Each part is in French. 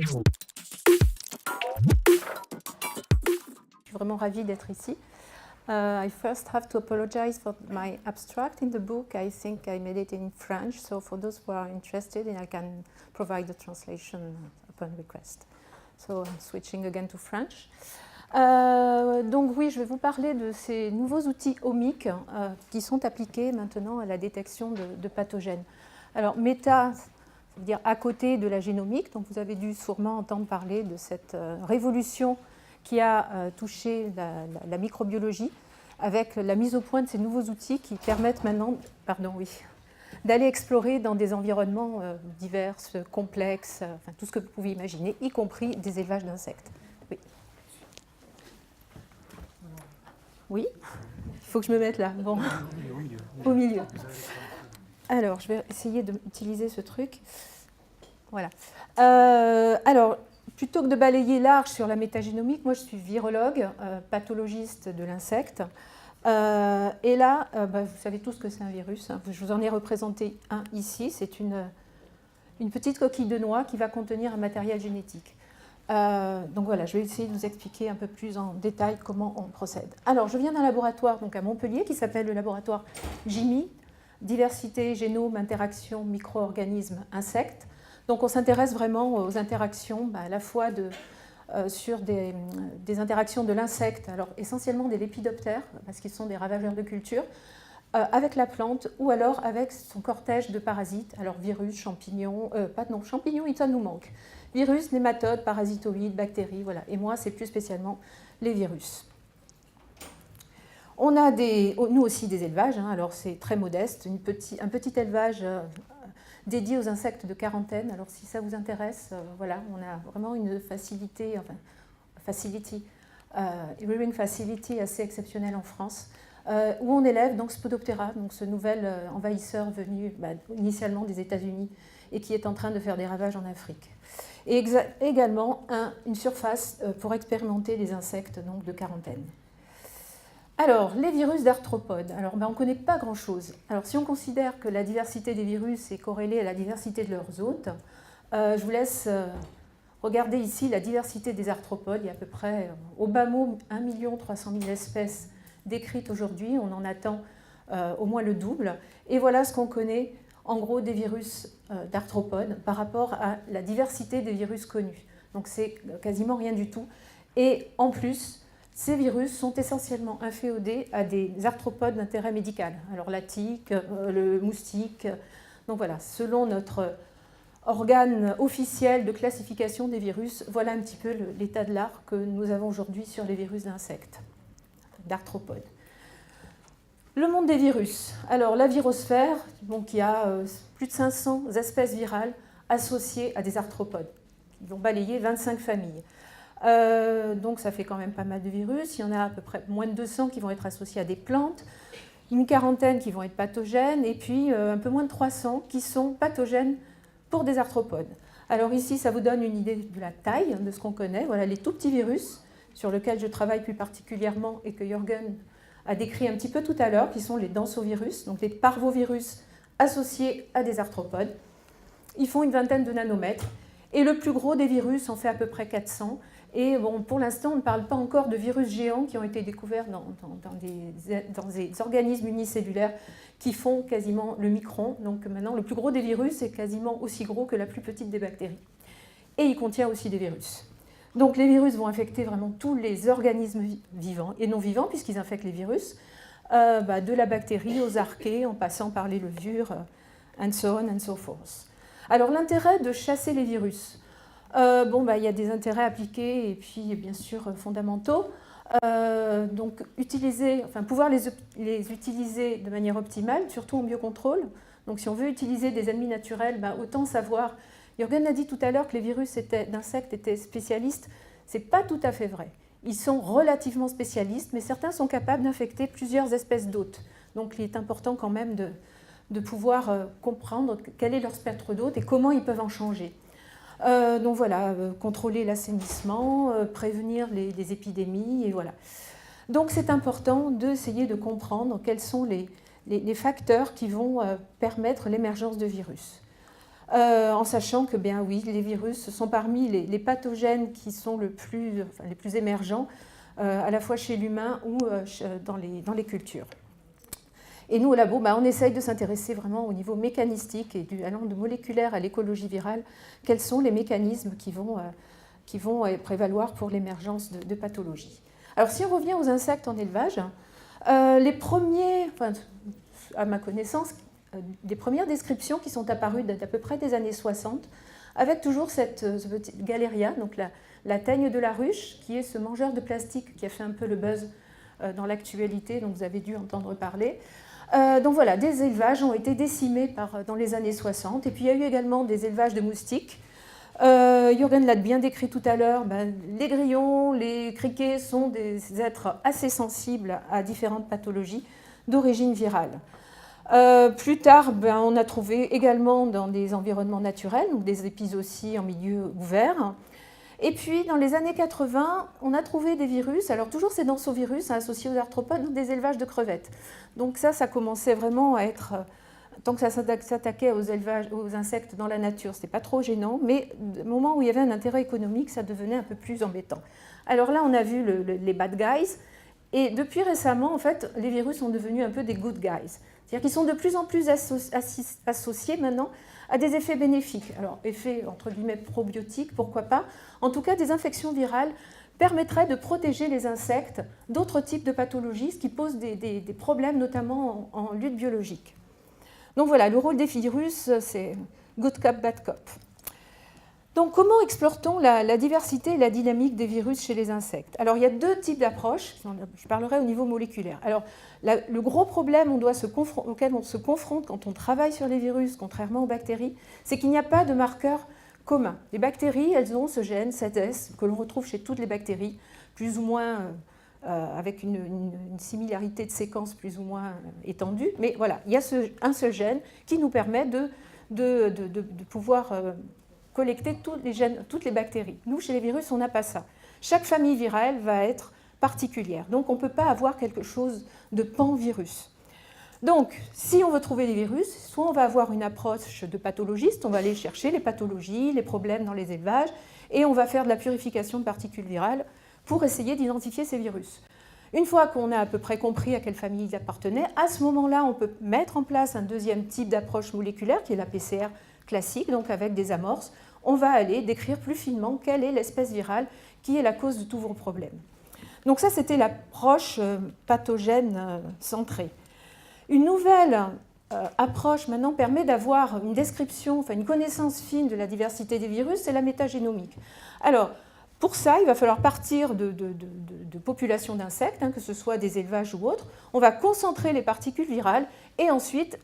suis vraiment ravie d'être ici. I first have to apologize for my abstract in the book. I think I made it in French, so for those who are interested, I can provide the translation upon request. So I'm switching again to French. Donc oui, je vais vous parler de ces nouveaux outils omiques qui sont appliqués maintenant à la détection de pathogènes. Alors méta, ça veut dire à côté de la génomique, donc vous avez dû sûrement entendre parler de cette révolution qui a touché la microbiologie avec la mise au point de ces nouveaux outils qui permettent maintenant, d'aller explorer dans des environnements divers, complexes, enfin, tout ce que vous pouvez imaginer, y compris des élevages d'insectes. Oui. Oui, il faut que je me mette là. Bon. Au milieu. Alors, je vais essayer d'utiliser ce truc. Voilà. Alors, plutôt que de balayer large sur la métagénomique, moi je suis virologue, pathologiste de l'insecte. Et là, vous savez tous que c'est un virus. Hein. Je vous en ai représenté un ici. C'est une petite coquille de noix qui va contenir un matériel génétique. Donc voilà, je vais essayer de vous expliquer un peu plus en détail comment on procède. Alors, je viens d'un laboratoire donc à Montpellier qui s'appelle le laboratoire JIMI, Diversité, Génome, Interaction, Micro-organismes, Insectes. Donc on s'intéresse vraiment aux interactions, à la fois sur des interactions de l'insecte, alors essentiellement des lépidoptères, parce qu'ils sont des ravageurs de culture, avec la plante ou alors avec son cortège de parasites, alors virus, champignons, champignons, ça nous manque. Virus, nématodes, parasitoïdes, bactéries, voilà. Et moi, c'est plus spécialement les virus. On a nous aussi des élevages, hein, alors c'est très modeste, un petit élevage dédié aux insectes de quarantaine. Alors si ça vous intéresse, voilà, on a vraiment une rearing facility assez exceptionnelle en France, où on élève donc Spodoptera, donc ce nouvel envahisseur venu initialement des États-Unis et qui est en train de faire des ravages en Afrique. Et également une surface pour expérimenter les insectes donc, de quarantaine. Alors, les virus d'arthropodes, alors, on ne connaît pas grand-chose. Alors, si on considère que la diversité des virus est corrélée à la diversité de leurs hôtes, je vous laisse regarder ici la diversité des arthropodes. Il y a à peu près, au bas mot, 1 300 000 espèces décrites aujourd'hui. On en attend au moins le double. Et voilà ce qu'on connaît, en gros, des virus d'arthropodes par rapport à la diversité des virus connus. Donc, c'est quasiment rien du tout. Et en plus, ces virus sont essentiellement inféodés à des arthropodes d'intérêt médical. Alors la tique, le moustique. Donc voilà, selon notre organe officiel de classification des virus, voilà un petit peu l'état de l'art que nous avons aujourd'hui sur les virus d'insectes, d'arthropodes. Le monde des virus. Alors la virosphère, donc il y a plus de 500 espèces virales associées à des arthropodes. Ils vont balayer 25 familles. Donc ça fait quand même pas mal de virus. Il y en a à peu près moins de 200 qui vont être associés à des plantes, une quarantaine qui vont être pathogènes, et puis un peu moins de 300 qui sont pathogènes pour des arthropodes. Alors ici, ça vous donne une idée de la taille de ce qu'on connaît. Voilà les tout petits virus sur lesquels je travaille plus particulièrement et que Jürgen a décrit un petit peu tout à l'heure, qui sont les densovirus, donc les parvovirus associés à des arthropodes. Ils font une vingtaine de nanomètres, et le plus gros des virus en fait à peu près 400. Et bon, pour l'instant, on ne parle pas encore de virus géants qui ont été découverts dans des organismes unicellulaires qui font quasiment le micron. Donc maintenant, le plus gros des virus est quasiment aussi gros que la plus petite des bactéries. Et il contient aussi des virus. Donc les virus vont infecter vraiment tous les organismes vivants et non vivants, puisqu'ils infectent les virus, de la bactérie aux archées, en passant par les levures, and so on and so forth. Alors l'intérêt de chasser les virus, il y a des intérêts appliqués et puis bien sûr fondamentaux. Donc pouvoir les utiliser de manière optimale, surtout en biocontrôle. Donc si on veut utiliser des ennemis naturels, autant savoir. Jürgen a dit tout à l'heure que les virus d'insectes étaient spécialistes. Ce n'est pas tout à fait vrai. Ils sont relativement spécialistes, mais certains sont capables d'infecter plusieurs espèces d'hôtes. Donc il est important quand même de pouvoir comprendre quel est leur spectre d'hôtes et comment ils peuvent en changer. Donc voilà, contrôler l'assainissement, prévenir les épidémies, et voilà. Donc c'est important d'essayer de comprendre quels sont les facteurs qui vont permettre l'émergence de virus. en sachant que, bien oui, les virus sont parmi les pathogènes qui sont les plus émergents, à la fois chez l'humain ou dans les cultures. Et nous, au labo, on essaye de s'intéresser vraiment au niveau mécanistique et allant de moléculaire à l'écologie virale, quels sont les mécanismes qui vont prévaloir pour l'émergence de pathologies. Alors, si on revient aux insectes en élevage, les premiers, à ma connaissance, des premières descriptions qui sont apparues d'à peu près des années 60, avec toujours ce petit Galéria, donc la teigne de la ruche, qui est ce mangeur de plastique qui a fait un peu le buzz dans l'actualité, dont vous avez dû entendre parler. Donc voilà, des élevages ont été décimés dans les années 60. Et puis il y a eu également des élevages de moustiques. Jürgen l'a bien décrit tout à l'heure, les grillons, les criquets sont des êtres assez sensibles à différentes pathologies d'origine virale. Plus tard, on a trouvé également dans des environnements naturels, donc des épizooties en milieu ouvert. Et puis, dans les années 80, on a trouvé des virus, alors toujours ces densovirus associés aux arthropodes ou des élevages de crevettes. Donc ça commençait vraiment à être, tant que ça s'attaquait aux insectes dans la nature, ce n'était pas trop gênant, mais au moment où il y avait un intérêt économique, ça devenait un peu plus embêtant. Alors là, on a vu les bad guys, et depuis récemment, en fait, les virus sont devenus un peu des good guys. C'est-à-dire qu'ils sont de plus en plus associés maintenant à des effets bénéfiques. Alors, effets entre guillemets probiotiques, pourquoi pas. En tout cas, des infections virales permettraient de protéger les insectes d'autres types de pathologies, ce qui pose des problèmes, notamment en lutte biologique. Donc voilà, le rôle des virus, c'est good cop, bad cop. Donc, comment explore-t-on la diversité et la dynamique des virus chez les insectes? Alors, il y a deux types d'approches. Je parlerai au niveau moléculaire. Alors, le gros problème auquel on se confronte quand on travaille sur les virus, contrairement aux bactéries, c'est qu'il n'y a pas de marqueur commun. Les bactéries, elles ont ce gène, cet S, que l'on retrouve chez toutes les bactéries, plus ou moins avec une similarité de séquence plus ou moins étendue. Mais voilà, il y a un seul gène qui nous permet de pouvoir collecter toutes les bactéries. Nous, chez les virus, on n'a pas ça. Chaque famille virale va être particulière. Donc, on ne peut pas avoir quelque chose de pan-virus. Donc, si on veut trouver les virus, soit on va avoir une approche de pathologiste, on va aller chercher les pathologies, les problèmes dans les élevages, et on va faire de la purification de particules virales pour essayer d'identifier ces virus. Une fois qu'on a à peu près compris à quelle famille ils appartenaient, à ce moment-là, on peut mettre en place un deuxième type d'approche moléculaire, qui est la PCR classique, donc avec des amorces. On va aller décrire plus finement quelle est l'espèce virale qui est la cause de tous vos problèmes. Donc ça, c'était l'approche pathogène centrée. Une nouvelle approche maintenant permet d'avoir une description, une connaissance fine de la diversité des virus, c'est la métagénomique. Alors, pour ça, il va falloir partir de populations d'insectes, que ce soit des élevages ou autres. On va concentrer les particules virales et ensuite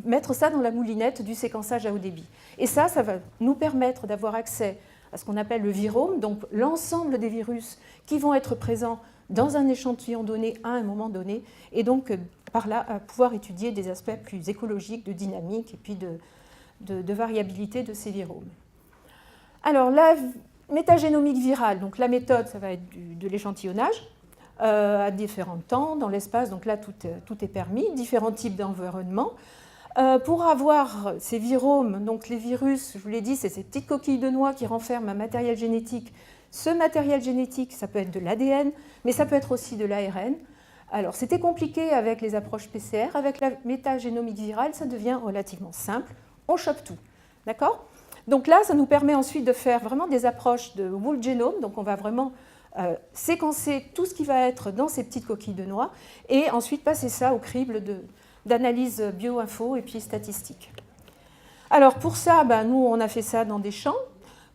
mettre ça dans la moulinette du séquençage à haut débit. Et ça va nous permettre d'avoir accès à ce qu'on appelle le virome, donc l'ensemble des virus qui vont être présents dans un échantillon donné à un moment donné, et donc par là à pouvoir étudier des aspects plus écologiques, de dynamique et puis de variabilité de ces viromes. Alors la métagénomique virale, donc la méthode, ça va être de l'échantillonnage à différents temps dans l'espace, donc là tout est permis, différents types d'environnements. Pour avoir ces viromes, donc les virus, je vous l'ai dit, c'est ces petites coquilles de noix qui renferment un matériel génétique. Ce matériel génétique, ça peut être de l'ADN, mais ça peut être aussi de l'ARN. Alors, c'était compliqué avec les approches PCR. Avec la métagénomique virale, ça devient relativement simple. On chope tout. D'accord ? Donc là, ça nous permet ensuite de faire vraiment des approches de whole genome. Donc, on va vraiment séquencer tout ce qui va être dans ces petites coquilles de noix et ensuite passer ça au crible d'analyse bio-info et puis statistique. Alors, pour ça, nous, on a fait ça dans des champs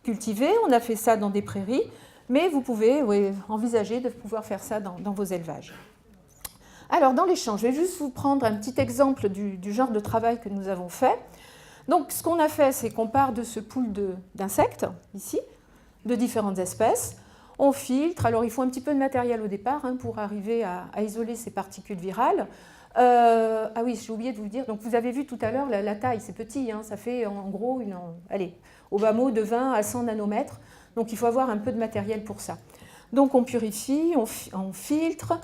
cultivés, on a fait ça dans des prairies, mais vous pouvez envisager de pouvoir faire ça dans vos élevages. Alors, dans les champs, je vais juste vous prendre un petit exemple du genre de travail que nous avons fait. Donc, ce qu'on a fait, c'est qu'on part de ce pool d'insectes, ici, de différentes espèces. On filtre. Alors, il faut un petit peu de matériel au départ pour arriver à isoler ces particules virales. Ah oui, j'ai oublié de vous le dire. Donc, vous avez vu tout à l'heure la taille, c'est petit. Ça fait en gros, au bas mot, de 20 à 100 nanomètres. Donc, il faut avoir un peu de matériel pour ça. Donc, on purifie, on filtre,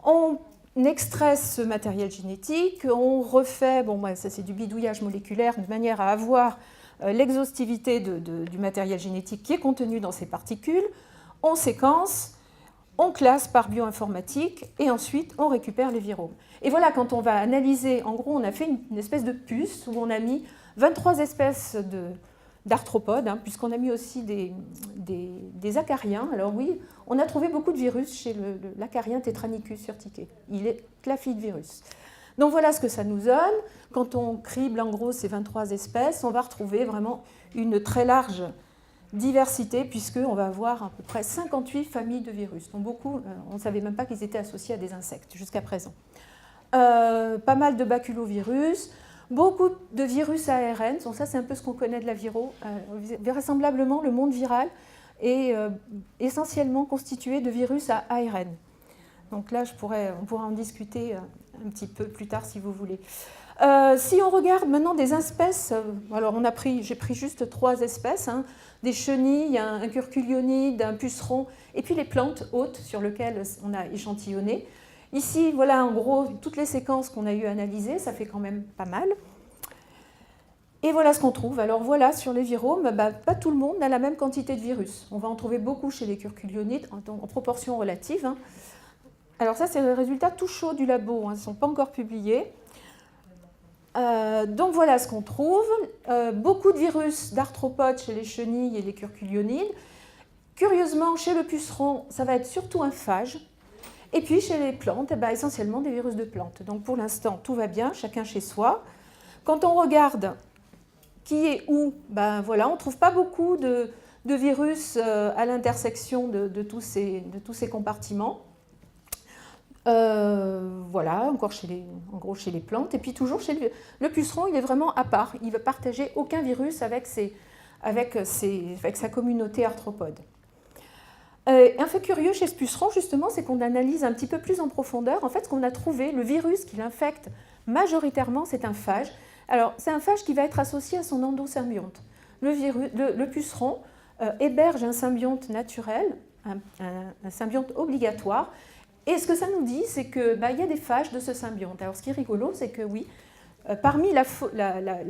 on extrait ce matériel génétique, on refait, ça c'est du bidouillage moléculaire, de manière à avoir l'exhaustivité du matériel génétique qui est contenu dans ces particules, on séquence, on classe par bioinformatique et ensuite on récupère les viromes. Et voilà, quand on va analyser, en gros, on a fait une espèce de puce où on a mis 23 espèces d'arthropodes, hein, puisqu'on a mis aussi des acariens. Alors oui, on a trouvé beaucoup de virus chez l'acarien Tetranicus urticae. Il est claphidevirus. Donc voilà ce que ça nous donne. Quand on crible en gros ces 23 espèces, on va retrouver vraiment une très large diversité, puisqu'on va avoir à peu près 58 familles de virus. Donc beaucoup, on ne savait même pas qu'ils étaient associés à des insectes jusqu'à présent. Pas mal de baculovirus, beaucoup de virus ARN. Donc ça, c'est un peu ce qu'on connaît de la viro. Vraisemblablement, le monde viral est essentiellement constitué de virus à ARN. Donc là, on pourra en discuter un petit peu plus tard si vous voulez. Si on regarde maintenant des espèces, alors j'ai pris juste 3 espèces, hein, des chenilles, un curculionide, un puceron, et puis les plantes hôtes sur lesquelles on a échantillonné. Ici, voilà en gros toutes les séquences qu'on a eu à analyser, ça fait quand même pas mal. Et voilà ce qu'on trouve. Alors voilà, sur les viromes, pas tout le monde a la même quantité de virus. On va en trouver beaucoup chez les curculionides, en proportion relative. Hein. Alors ça, c'est le résultat tout chaud du labo, hein, ils ne sont pas encore publiés. Donc voilà ce qu'on trouve. Beaucoup de virus d'arthropodes chez les chenilles et les curculionides. Curieusement, chez le puceron, ça va être surtout un phage. Et puis chez les plantes, essentiellement des virus de plantes. Donc pour l'instant, tout va bien, chacun chez soi. Quand on regarde qui est où, voilà, on ne trouve pas beaucoup de virus à l'intersection de tous ces compartiments. Voilà, encore en gros chez les plantes. Et puis toujours chez le puceron, il est vraiment à part. Il ne va partager aucun virus avec sa communauté arthropode. Un fait curieux chez ce puceron, justement, c'est qu'on analyse un petit peu plus en profondeur. En fait, ce qu'on a trouvé, le virus qui l'infecte majoritairement, c'est un phage. Alors, c'est un phage qui va être associé à son endosymbionte. Le puceron héberge un symbionte naturel, un symbionte obligatoire. Et ce que ça nous dit, c'est qu'il y a des phages de ce symbionte. Alors, ce qui est rigolo, c'est que oui, parmi la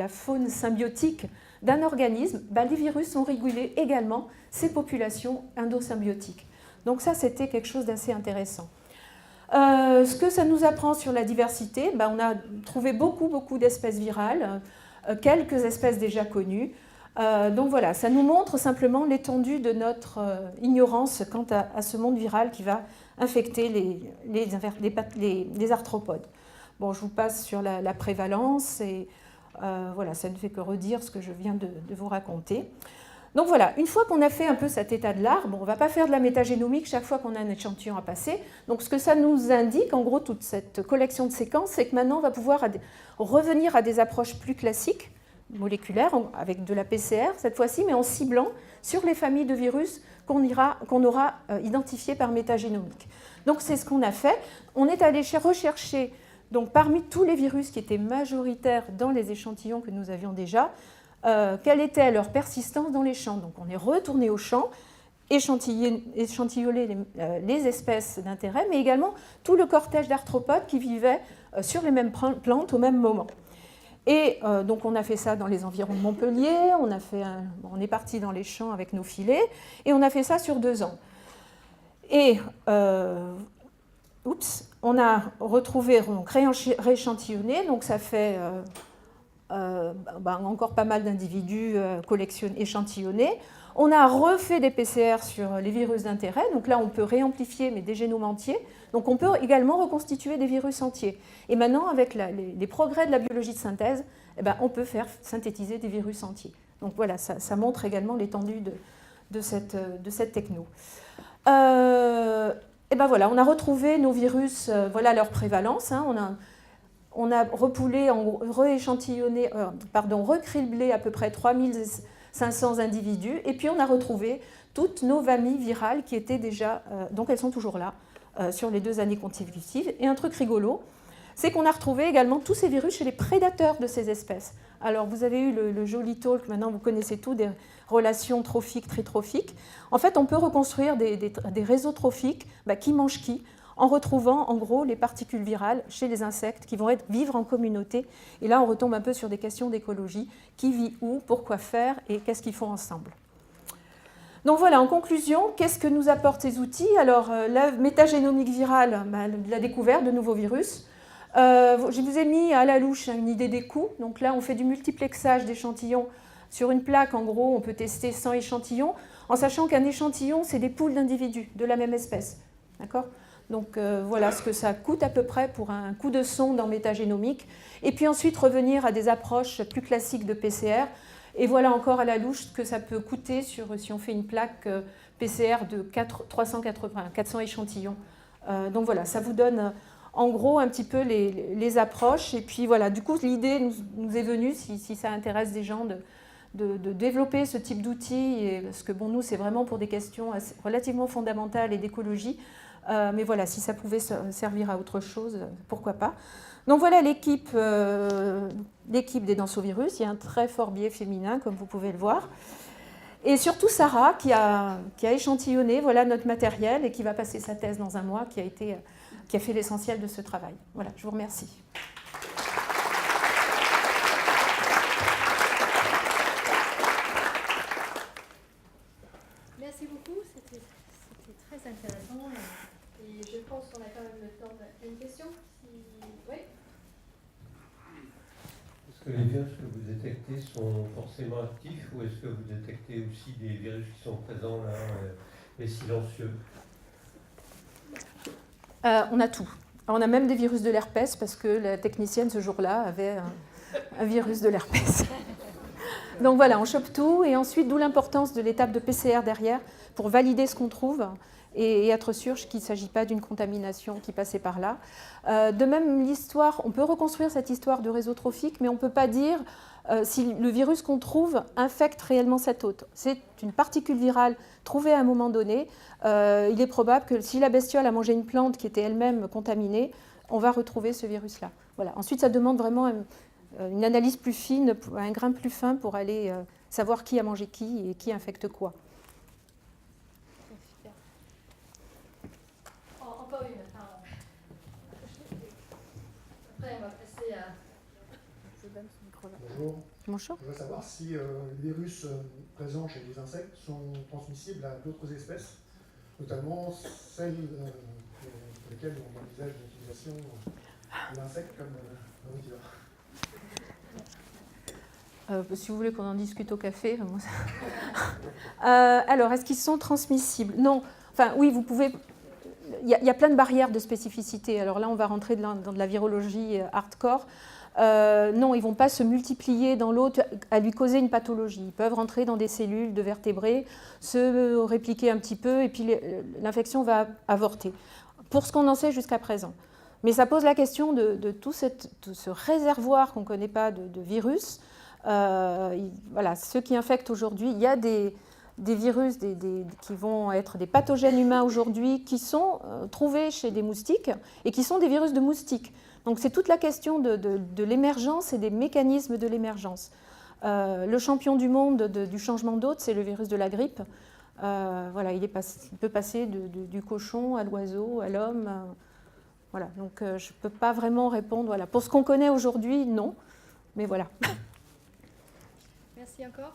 faune symbiotique d'un organisme, les virus ont régulé également ces populations endosymbiotiques. Donc ça, c'était quelque chose d'assez intéressant. Ce que ça nous apprend sur la diversité, on a trouvé beaucoup d'espèces virales, quelques espèces déjà connues. Donc voilà, ça nous montre simplement l'étendue de notre ignorance quant à ce monde viral qui va infecter les arthropodes. Bon, je vous passe sur la prévalence et voilà, ça ne fait que redire ce que je viens de vous raconter. Donc voilà, une fois qu'on a fait un peu cet état de l'arbre, on ne va pas faire de la métagénomique chaque fois qu'on a un échantillon à passer. Donc ce que ça nous indique, en gros, toute cette collection de séquences, c'est que maintenant on va pouvoir revenir à des approches plus classiques, moléculaires, avec de la PCR cette fois-ci, mais en ciblant sur les familles de virus qu'on aura identifiées par métagénomique. Donc c'est ce qu'on a fait. On est allé rechercher, donc, parmi tous les virus qui étaient majoritaires dans les échantillons que nous avions déjà, quelle était leur persistance dans les champs. Donc on est retourné au champ, échantillonner les espèces d'intérêt, mais également tout le cortège d'arthropodes qui vivaient sur les mêmes plantes au même moment. Et donc on a fait ça dans les environs de Montpellier, on est parti dans les champs avec nos filets, et on a fait ça sur 2 ans. Et on a retrouvé, rééchantillonné, donc ça fait encore pas mal d'individus échantillonnés. On a refait des PCR sur les virus d'intérêt, donc là on peut réamplifier mais des génomes entiers, donc on peut également reconstituer des virus entiers. Et maintenant avec les progrès de la biologie de synthèse, on peut faire synthétiser des virus entiers. Donc voilà, ça montre également l'étendue de cette techno. Voilà, on a retrouvé nos virus, voilà leur prévalence, hein, on a repoulé, recriblé à peu près 3500 individus, et puis on a retrouvé toutes nos familles virales qui étaient déjà, donc elles sont toujours là, sur les 2 années consécutives. Et un truc rigolo, c'est qu'on a retrouvé également tous ces virus chez les prédateurs de ces espèces. Alors vous avez eu le joli talk, maintenant vous connaissez tout, des relations trophiques, tritrophiques. En fait, on peut reconstruire des réseaux trophiques qui mangent qui. en retrouvant en gros les particules virales chez les insectes qui vont vivre en communauté. Et là, on retombe un peu sur des questions d'écologie. Qui vit où, pourquoi faire et qu'est-ce qu'ils font ensemble. Donc voilà, en conclusion, qu'est-ce que nous apportent ces outils? Alors, la métagénomique virale, la découverte de nouveaux virus. Je vous ai mis à la louche une idée des coûts. Donc là, on fait du multiplexage d'échantillons sur une plaque. En gros, on peut tester 100 échantillons, en sachant qu'un échantillon, c'est des poules d'individus de la même espèce. D'accord? Donc voilà ce que ça coûte à peu près pour un coup de sonde en métagénomique. Et puis ensuite, revenir à des approches plus classiques de PCR. Et voilà encore à la louche ce que ça peut coûter si on fait une plaque PCR de 400 échantillons. Donc voilà, ça vous donne en gros un petit peu les approches. Et puis voilà, du coup, l'idée nous est venue, si ça intéresse des gens, de développer ce type d'outils. Parce que bon, nous, c'est vraiment pour des questions relativement fondamentales et d'écologie. Mais voilà, si ça pouvait servir à autre chose, pourquoi pas. Donc voilà l'équipe des densovirus. Il y a un très fort biais féminin, comme vous pouvez le voir. Et surtout Sarah, qui a échantillonné notre matériel et qui va passer sa thèse dans un mois, qui a fait l'essentiel de ce travail. Voilà, je vous remercie. Merci beaucoup, c'était très intéressant. Et je pense qu'on a quand même le temps d'une question. Oui. Est-ce que les virus que vous détectez sont forcément actifs ou est-ce que vous détectez aussi des virus qui sont présents là, mais silencieux? On a tout. On a même des virus de l'herpès parce que la technicienne ce jour-là avait un virus de l'herpès. Donc voilà, on chope tout et ensuite d'où l'importance de l'étape de PCR derrière pour valider ce qu'on trouve et être sûr qu'il ne s'agit pas d'une contamination qui passait par là. De même, l'histoire, on peut reconstruire cette histoire de réseau trophique, mais on ne peut pas dire si le virus qu'on trouve infecte réellement cet hôte. C'est une particule virale trouvée à un moment donné. Il est probable que si la bestiole a mangé une plante qui était elle-même contaminée, on va retrouver ce virus-là. Voilà. Ensuite, ça demande vraiment une analyse plus fine, un grain plus fin pour aller savoir qui a mangé qui et qui infecte quoi. Encore une, pardon. Après, on va passer à... Bonjour. Bonjour. Je voudrais savoir si les virus présents chez les insectes sont transmissibles à d'autres espèces, notamment celles pour lesquelles on envisage l'utilisation de l'insecte comme nourriture. Si vous voulez qu'on en discute au café. Alors, est-ce qu'ils sont transmissibles? Non. Enfin, oui, vous pouvez... Il y a plein de barrières de spécificité. Alors là, on va rentrer dans de la virologie hardcore. Non, ils ne vont pas se multiplier dans l'hôte à lui causer une pathologie. Ils peuvent rentrer dans des cellules de vertébrés, se répliquer un petit peu, et puis l'infection va avorter. Pour ce qu'on en sait jusqu'à présent. Mais ça pose la question de tout ce réservoir qu'on ne connaît pas de virus. Voilà, ceux qui infectent aujourd'hui, il y a des virus qui vont être des pathogènes humains aujourd'hui qui sont trouvés chez des moustiques et qui sont des virus de moustiques. Donc c'est toute la question de l'émergence et des mécanismes de l'émergence. Le champion du monde du changement d'hôte, c'est le virus de la grippe. Voilà, il peut passer du cochon à l'oiseau, à l'homme. Voilà, donc je ne peux pas vraiment répondre. Voilà. Pour ce qu'on connaît aujourd'hui, non. Mais voilà. Merci encore.